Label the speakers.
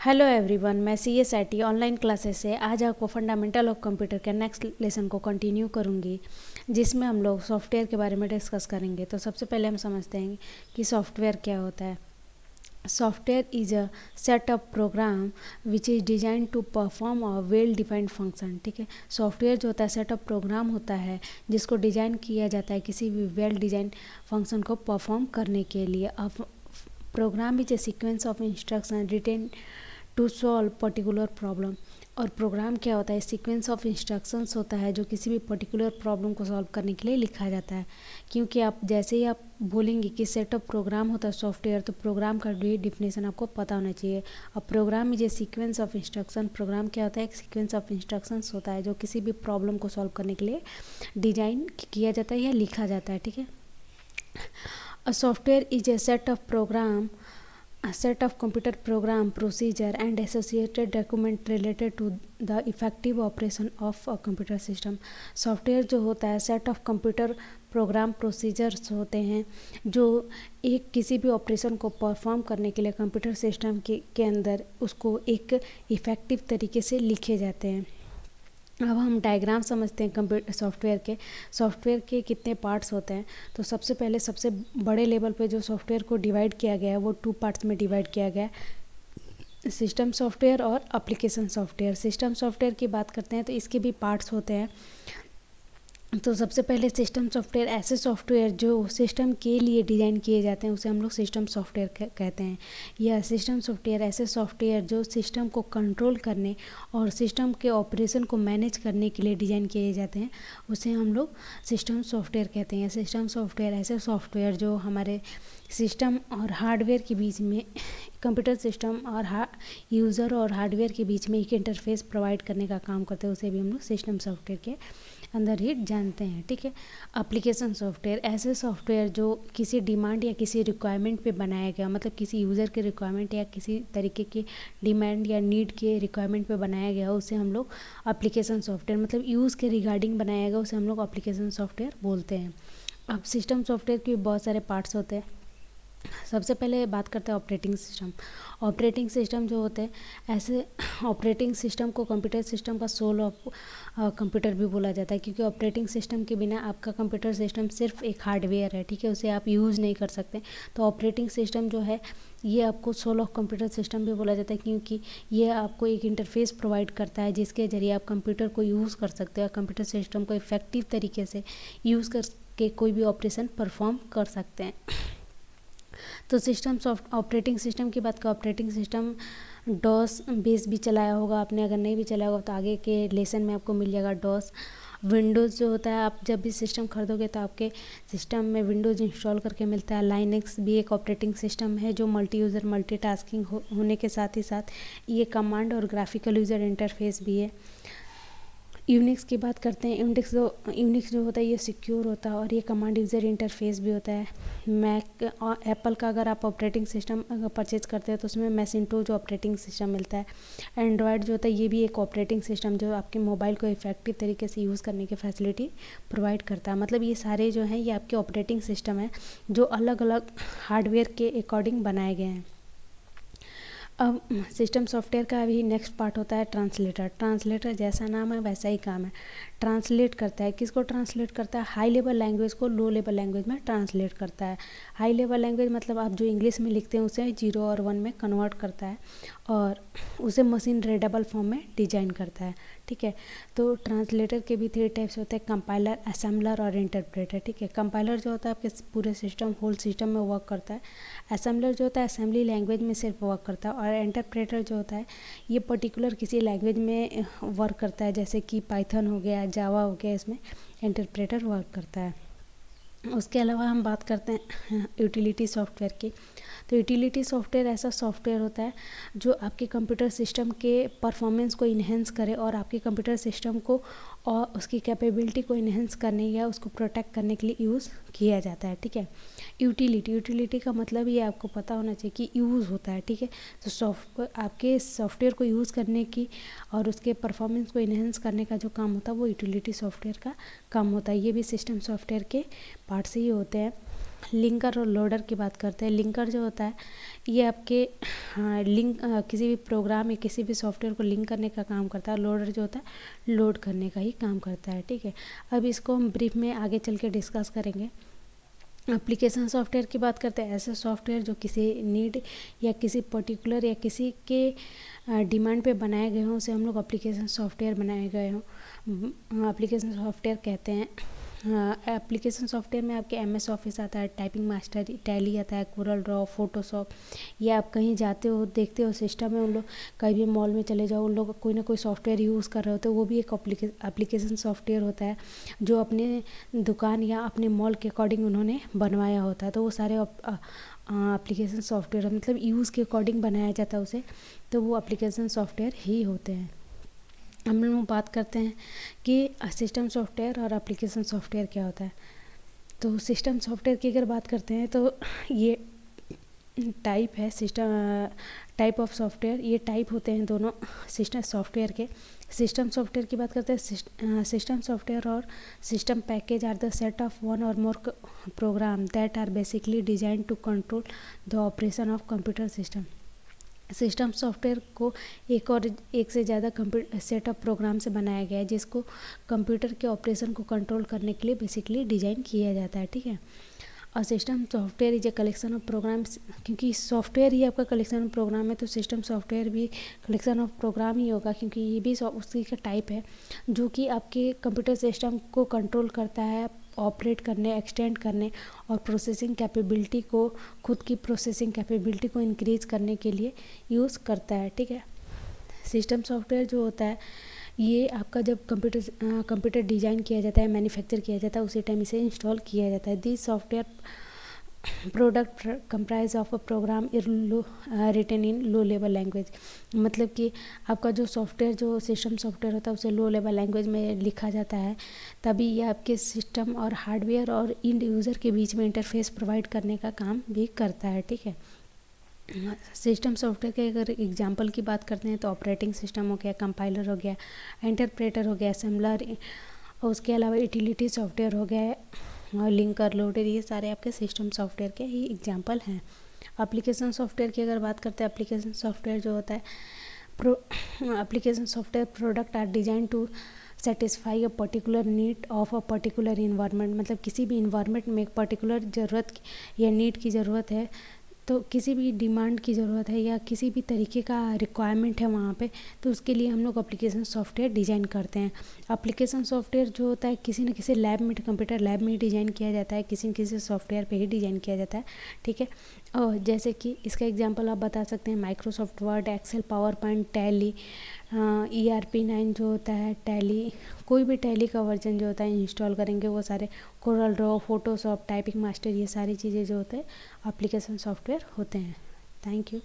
Speaker 1: Hello everyone, मैं CSIT online classes से आज आपको फंडामेंटल ऑफ कंप्यूटर के नेक्स्ट लेसन को कंटिन्यू करूंगी, जिसमें हम लोग सॉफ्टवेयर के बारे में डिस्कस करेंगे। तो सबसे पहले हम समझते हैं कि सॉफ्टवेयर क्या होता है। Software is a set of program which is design to perform a well defined function. ठीक है, सॉफ्टवेयर जो होता है सेट ऑफ प्रोग्राम होता है जिसको डिजाइन किया जाता है किसी भी वेल डिजाइन फंक्शन को परफॉर्म करने के लिए। अब program is a sequence of instruction written to solve particular problem. और प्रोग्राम क्या होता है? सीक्वेंस ऑफ इंस्ट्रक्शंस होता है जो किसी भी पर्टिकुलर प्रॉब्लम को सॉल्व करने के लिए लिखा जाता है। क्योंकि आप जैसे ही आप बोलेंगे कि सेट ऑफ प्रोग्राम होता है सॉफ्टवेयर, तो प्रोग्राम का भी डिफिनेशन आपको पता होना चाहिए। अब program is a sequence of instruction. Program क्या होता है? एक सीक्वेंस ऑफ इंस्ट्रक्शंस होता है जो किसी भी प्रॉब्लम को सॉल्व करने के लिए डिजाइन किया जाता है या लिखा जाता है। ठीक है, a software is a set of program, a set of computer program, procedure and associated document related to the effective operation of a computer system। Software जो होता है set of computer program procedures होते हैं जो एक किसी भी operation को परफॉर्म करने के लिए कंप्यूटर सिस्टम के अंदर उसको एक इफ़ेक्टिव तरीके से लिखे जाते हैं। अब हम डायग्राम समझते हैं कंप्यूटर सॉफ्टवेयर के कितने पार्ट्स होते हैं। तो सबसे पहले सबसे बड़े लेवल पे जो सॉफ्टवेयर को डिवाइड किया गया है वो 2 पार्ट्स में डिवाइड किया गया है, सिस्टम सॉफ्टवेयर और एप्लीकेशन सॉफ्टवेयर। सिस्टम सॉफ्टवेयर की बात करते हैं तो इसके भी पार्ट्स होते हैं। तो सबसे पहले सिस्टम सॉफ्टवेयर ऐसे सॉफ्टवेयर जो सिस्टम के लिए डिज़ाइन किए जाते हैं उसे हम लोग सिस्टम सॉफ्टवेयर कहते हैं। या सिस्टम सॉफ्टवेयर ऐसे सॉफ्टवेयर जो सिस्टम को कंट्रोल करने और सिस्टम के ऑपरेशन को मैनेज करने के लिए डिज़ाइन किए जाते हैं, उसे हम लोग सिस्टम सॉफ्टवेयर कहते हैं। सिस्टम सॉफ्टवेयर ऐसे सॉफ्टवेयर जो हमारे सिस्टम और हार्डवेयर के बीच में, कंप्यूटर सिस्टम और यूज़र और हार्डवेयर के बीच में एक इंटरफेस प्रोवाइड करने का काम करते हैं, उसे भी हम लोग सिस्टम सॉफ्टवेयर के अंदर ही जानते हैं। ठीक है, एप्लीकेशन सॉफ्टवेयर ऐसे सॉफ्टवेयर जो किसी डिमांड या किसी रिक्वायरमेंट पे बनाया गया, मतलब किसी यूज़र के रिक्वायरमेंट या किसी तरीके की डिमांड या नीड के रिक्वायरमेंट पे बनाया गया, उसे हम लोग एप्लीकेशन सॉफ्टवेयर, मतलब यूज़ के रिगार्डिंग बनाया गया, उसे हम लोग एप्लीकेशन सॉफ्टवेयर बोलते हैं। अब सिस्टम सॉफ्टवेयर के बहुत सारे पार्ट्स होते हैं। सबसे पहले बात करते हैं ऑपरेटिंग सिस्टम। ऑपरेटिंग सिस्टम जो होते हैं ऐसे ऑपरेटिंग सिस्टम को कंप्यूटर सिस्टम का सोल ऑफ कंप्यूटर भी बोला जाता है, क्योंकि ऑपरेटिंग सिस्टम के बिना आपका कंप्यूटर सिस्टम सिर्फ एक हार्डवेयर है। ठीक है, उसे आप यूज़ नहीं कर सकते। तो ऑपरेटिंग सिस्टम जो है ये आपको सोल ऑफ कंप्यूटर सिस्टम भी बोला जाता है, क्योंकि ये आपको एक इंटरफेस प्रोवाइड करता है जिसके ज़रिए आप कंप्यूटर को यूज़ कर सकते हो, कंप्यूटर सिस्टम को इफ़ेक्टिव तरीके से यूज़ करके कोई भी ऑपरेशन परफॉर्म कर सकते हैं। तो ऑपरेटिंग सिस्टम की बात करें, ऑपरेटिंग सिस्टम डॉस बेस भी चलाया होगा आपने, अगर नहीं भी चलाया होगा तो आगे के लेसन में आपको मिल जाएगा डॉस। विंडोज़ जो होता है, आप जब भी सिस्टम खरीदोगे तो आपके सिस्टम में विंडोज़ इंस्टॉल करके मिलता है। लाइनक्स भी एक ऑपरेटिंग सिस्टम है जो मल्टी यूज़र मल्टीटास्किंग होने के साथ ही साथ ये कमांड और ग्राफिकल यूज़र इंटरफेस भी है। यूनिक्स की बात करते हैं, यूनिक्स जो होता है ये सिक्योर होता है और ये कमांड यूज़र इंटरफेस भी होता है। मैक और एप्पल का अगर आप ऑपरेटिंग सिस्टम अगर परचेज करते हैं तो उसमें मैसिंटोश ऑपरेटिंग सिस्टम मिलता है। एंड्रॉयड जो होता है ये भी एक ऑपरेटिंग सिस्टम जो आपके मोबाइल को इफेक्टिव तरीके से यूज़ करने की फैसिलिटी प्रोवाइड करता है। मतलब ये सारे जो हैं ये आपके ऑपरेटिंग सिस्टम है जो अलग अलग हार्डवेयर के अकॉर्डिंग बनाए गए हैं। अब सिस्टम सॉफ्टवेयर का भी नेक्स्ट पार्ट होता है ट्रांसलेटर। ट्रांसलेटर जैसा नाम है वैसा ही काम है, ट्रांसलेट करता है। किसको ट्रांसलेट करता है? हाई लेवल लैंग्वेज को लो लेवल लैंग्वेज में ट्रांसलेट करता है। हाई लेवल लैंग्वेज मतलब आप जो इंग्लिश में लिखते हैं उसे 0 और 1 में कन्वर्ट करता है और उसे मशीन रीडेबल फॉर्म में डिजाइन करता है। ठीक है, तो ट्रांसलेटर के भी 3 टाइप्स होते हैं, कंपाइलर, असेंबलर और इंटरप्रेटर। ठीक है, कंपाइलर जो होता है आपके पूरे सिस्टम होल सिस्टम में वर्क करता है। असेंबलर जो होता है असेंबली लैंग्वेज में सिर्फ वर्क करता है। और इंटरप्रेटर जो होता है ये पर्टिकुलर किसी लैंग्वेज में वर्क करता है, जैसे कि पाइथन हो गया, जावा हो गया, इसमें इंटरप्रेटर वर्क करता है। उसके अलावा हम बात करते हैं यूटिलिटी सॉफ्टवेयर की। तो यूटिलिटी सॉफ्टवेयर ऐसा सॉफ्टवेयर होता है जो आपके कंप्यूटर सिस्टम के परफॉर्मेंस को इन्हेंस करे और आपके कंप्यूटर सिस्टम को और उसकी कैपेबिलिटी को इन्हेंस करने या उसको प्रोटेक्ट करने के लिए यूज़ किया जाता है। ठीक है, यूटिलिटी का मतलब ये आपको पता होना चाहिए कि यूज़ होता है। ठीक है, तो आपके सॉफ्टवेयर को यूज़ करने की और उसके परफॉर्मेंस को इन्हेंस करने का जो काम होता है वो यूटिलिटी सॉफ्टवेयर का काम होता है। ये भी सिस्टम सॉफ्टवेयर के पार्ट से ही होते हैं। लिंकर और लोडर की बात करते हैं। लिंकर जो होता है ये आपके लिंक किसी भी प्रोग्राम या किसी भी सॉफ्टवेयर को लिंक करने का काम करता है। लोडर जो होता है लोड करने का ही काम करता है, ठीक है। अब इसको हम ब्रीफ में आगे चल के डिस्कस करेंगे। एप्लीकेशन सॉफ्टवेयर की बात करते हैं, ऐसे सॉफ्टवेयर जो किसी नीड या किसी पर्टिकुलर या किसी के डिमांड पे बनाए गए हों, उसे हम लोग एप्लीकेशन सॉफ्टवेयर बनाए गए हों, एप्लीकेशन सॉफ्टवेयर कहते हैं। एप्लीकेशन सॉफ्टवेयर में आपके MS ऑफिस आता है, टाइपिंग मास्टर, टैली आता है, कोरल ड्रॉ, फोटोशॉप। या आप कहीं जाते हो देखते हो सिस्टम में, उन लोग कहीं भी मॉल में चले जाओ, उन लोग कोई ना कोई सॉफ्टवेयर यूज़ कर रहे होते हैं, वो भी एक एप्लीकेशन सॉफ्टवेयर होता है जो अपने दुकान या अपने मॉल के अकॉर्डिंग उन्होंने बनवाया होता है। तो वो सारे एप्लीकेशन सॉफ्टवेयर मतलब यूज़ के अकॉर्डिंग बनाया जाता है उसे, तो वो एप्लीकेशन सॉफ्टवेयर ही होते हैं। हम लोग बात करते हैं कि सिस्टम सॉफ्टवेयर और एप्लीकेशन सॉफ्टवेयर क्या होता है। तो सिस्टम सॉफ्टवेयर की अगर बात करते हैं तो ये टाइप है टाइप ऑफ सॉफ्टवेयर, ये टाइप होते हैं दोनों सिस्टम सॉफ्टवेयर के। सिस्टम सॉफ्टवेयर की बात करते हैं, सिस्टम सॉफ्टवेयर और system package are the set of one और more program that are basically design to control the operation of computer system. System software को एक से ज़्यादा सेट ऑफ प्रोग्राम से बनाया गया है जिसको कंप्यूटर के ऑपरेशन को कंट्रोल करने के लिए बेसिकली डिज़ाइन किया जाता है, ठीक है। और system software is a collection of programs, क्योंकि सॉफ्टवेयर ही आपका कलेक्शन ऑफ प्रोग्राम है, तो सिस्टम सॉफ्टवेयर भी कलेक्शन ऑफ प्रोग्राम ही होगा, क्योंकि ये भी उसी का टाइप है जो कि आपके कंप्यूटर सिस्टम को कंट्रोल करता है, ऑपरेट करने, एक्सटेंड करने और प्रोसेसिंग कैपेबिलिटी को, खुद की प्रोसेसिंग कैपेबिलिटी को इंक्रीज करने के लिए यूज़ करता है, ठीक है। सिस्टम सॉफ्टवेयर जो होता है ये आपका जब कंप्यूटर डिज़ाइन किया जाता है, मैन्युफैक्चर किया जाता है, उसी टाइम इसे इंस्टॉल किया जाता है। This software product comprise of a program written in low level language, मतलब कि आपका जो सॉफ्टवेयर जो सिस्टम सॉफ्टवेयर होता है उसे लो लेवल लैंग्वेज में लिखा जाता है, तभी ये आपके सिस्टम और हार्डवेयर और इंड यूज़र के बीच में इंटरफेस प्रोवाइड करने का काम भी करता है, ठीक है। सिस्टम सॉफ्टवेयर के अगर एग्जांपल की बात करते हैं तो ऑपरेटिंग सिस्टम हो गया, कंपाइलर हो गया, इंटरप्रेटर हो गया, असेंबलर, और उसके अलावा यूटिलिटी सॉफ्टवेयर हो गया और लिंकर, लोडर, ये सारे आपके सिस्टम सॉफ्टवेयर के ही एग्जांपल हैं। एप्लीकेशन सॉफ्टवेयर की अगर बात करते हैं, एप्लीकेशन सॉफ्टवेयर जो होता है application software product are design to satisfy a particular need of a particular environment, मतलब किसी भी इन्वायरमेंट में एक पर्टिकुलर ज़रूरत या नीड की ज़रूरत है, तो किसी भी डिमांड की ज़रूरत है या किसी भी तरीके का रिक्वायरमेंट है वहाँ पे, तो उसके लिए हम लोग एप्लीकेशन सॉफ्टवेयर डिज़ाइन करते हैं। एप्लीकेशन सॉफ्टवेयर जो होता है किसी न किसी लैब में, कंप्यूटर लैब में ही डिज़ाइन किया जाता है, किसी न किसी सॉफ्टवेयर पे ही डिज़ाइन किया जाता है, ठीक है। और जैसे कि इसका एग्जांपल आप बता सकते हैं Microsoft Word, Excel, PowerPoint, Tally, ERP9 जो होता है, टैली, कोई भी टैली का वर्जन जो होता है इंस्टॉल करेंगे वो सारे, Corel Draw, Photoshop, typing master, ये सारी चीज़ें जो होते हैं एप्लीकेशन सॉफ्टवेयर होते हैं। Thank you.